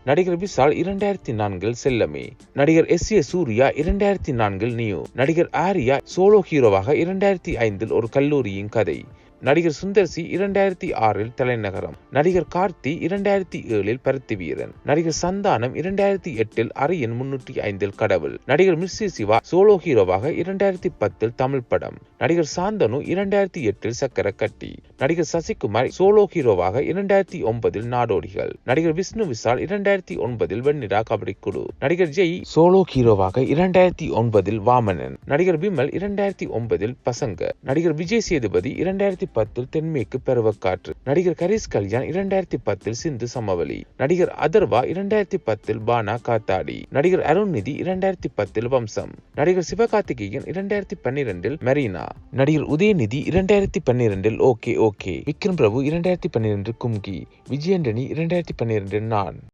நடிகர் விஷால் 2004 செல்லமே. நடிகர் S.A. Surya 2004 new. நடிகர் ஆர்யா சோலோ ஹீரோவாக 2005 ஒரு கல்லூரியின் கதை. நடிகர் சுந்தர் சி 2006 தலைநகரம். நடிகர் கார்த்தி 2007 பருத்தி வீரன். நடிகர் சந்தானம் 2008 அரியன் 305 கடவுள். நடிகர் மிர்சி சிவா சோலோ ஹீரோவாக 2010 தமிழ் படம். நடிகர் சாந்தனு 2008 சக்கர கட்டி. நடிகர் சசிகுமார் சோலோ ஹீரோவாக 2009 நாடோடிகள். நடிகர் விஷ்ணு விஷால் 2009 வெண்ணிலா கபடி குழு. நடிகர் ஜெய் சோலோ ஹீரோவாக 2009 வாமனன். நடிகர் விமல் 2009 பசங்க. நடிகர் விஜய் சேதுபதி 2010 தென்மேற்கு பருவக்காற்று. நடிகர் கரீஷ் கல்யாண் 2010 சிந்து சமவெளி. நடிகர் அதர்வா 2010 பானா காத்தாடி. நடிகர் அருண்நிதி 2010 வம்சம். நடிகர் சிவகார்த்திகேயன் 2012 மெரினா. நடிகர் உதயநிதி 2012 ஓகே ஓகே. விக்ரம் பிரபு 2012 கும்கி. விஜயண்டனி 2012 நான்.